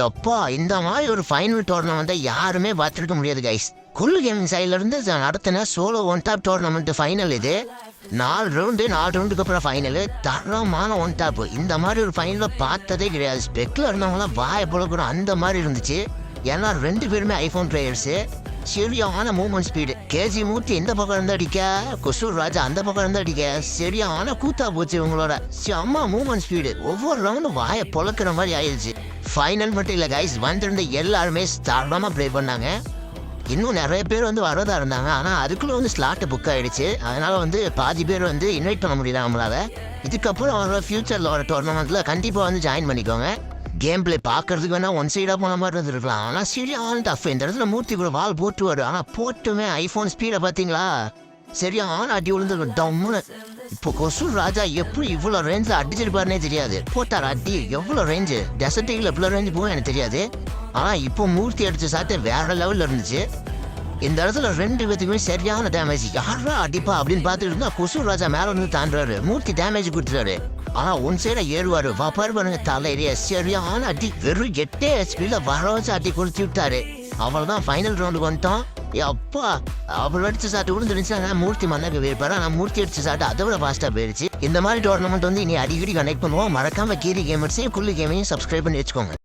எப்பா இந்த மாதிரி ஒரு ஃபைனல் டோர்னமெண்ட்டை யாருமே பார்த்துருக்க முடியாது கைஸ். குல் கேமிங் சைட்லேருந்து நடத்தின solo one tap tournament final இது. 4 ரவுண்டுக்கு அப்புறம் ஃபைனலு. தரமான ஒன் டாப். இந்த மாதிரி ஒரு ஃபைனலில் பார்த்ததே கிடையாது. ஸ்பெக்கில் இருந்தவங்களாம் வாய புழக்கணும் அந்த மாதிரி இருந்துச்சு. ஏன்னா 2 பேருமே ஐஃபோன் பிளேயர்ஸு. சரியான மூவ்மெண்ட் ஸ்பீடு. கேஜி மூர்த்தி இந்த பக்கம் இருந்து அடிக்க, கொசூர் ராஜா அந்த பக்கம் இருந்து அடிக்க, சரியான கூத்தா போச்சு இவங்களோட. செம்ம மூவ்மெண்ட் ஸ்பீடு. ஒவ்வொரு ரவுண்டும் வாயை பொழக்கிற மாதிரி ஆயிடுச்சு. ஃபைனல் மட்டும் இல்லை கைஸ், வந்திருந்த எல்லாருமே தரமாக ப்ளே பண்ணாங்க. இன்னும் நிறைய பேர் வரதா இருந்தாங்க. ஆனால் அதுக்குள்ளே ஸ்லாட்டு புக் ஆகிடுச்சு. அதனால் பாதி பேர் இன்வைட் பண்ண முடியல நம்மளால. இதுக்கப்புறம் அவரோட ஃபியூச்சரில் வர டோர்னமெண்ட்டில் கண்டிப்பாக ஜாயின் பண்ணிக்கோங்க. கேம் பிளே பார்க்கறதுக்கு வேணா ஒன் சைடாக போன மாதிரி இருந்திருக்கலாம். ஆனால் சரியான டஃப். இந்த இடத்துல மூர்த்தி கூட வால் போட்டுவார். ஆனால் போட்டுமே ஐஃபோன் ஸ்பீடை பார்த்தீங்களா, சரியான அடி விழுந்து டம்முன்னு. இப்போ கொசூர் ராஜா எப்படி இவ்வளோ ரேஞ்சில் அடிச்சிருப்பாருனே தெரியாது. போட்டார் அடி எவ்வளோ ரேஞ்சு. டெசர்ட்டில் எவ்வளோ ரேஞ்சு போகும் எனக்கு தெரியாது. ஆனால் இப்போ மூர்த்தி அடித்த சாட்டை வேற லெவலில் இருந்துச்சு. இந்த இடத்துல 2 பேத்துக்குமே சரியான டேமேஜ். யாரா அடிப்பா அப்படின்னு பார்த்துட்டு இருந்தா கொசூர் ராஜா மேலே தாண்டுறாரு. மூர்த்தி டேமேஜ் கொடுத்துறாரு. ஆனால் ஒன் சைடை ஏறுவார். பாருங்க தலையிலேயே சரியான அடி. வெறும் 8 ஹெச்பியில் வர வச்சு அடி கொடுத்து விட்டாரு. அவ்வளோதான் ஃபைனல் ரவுண்டுக்கு வந்துட்டோம். அப்பா அவர் அடிச்ச சாட்டு விழுந்துருந்துச்சு. மூர்த்தி மண்ணாக்கு போயிருப்பாரு. ஆனால் மூர்த்தி அடிச்ச சாட்டு அதை விட ஃபாஸ்ட்டாக போயிடுச்சு. இந்த மாதிரி டோர்னமெண்ட் இனி அடிக்கடி கனெக்ட் பண்ணுவோம். மறக்காம கீரி கேமர்ஸையும் குள்ளு கேமையும் சப்ஸ்கிரைப் பண்ணி வச்சுக்கோங்க.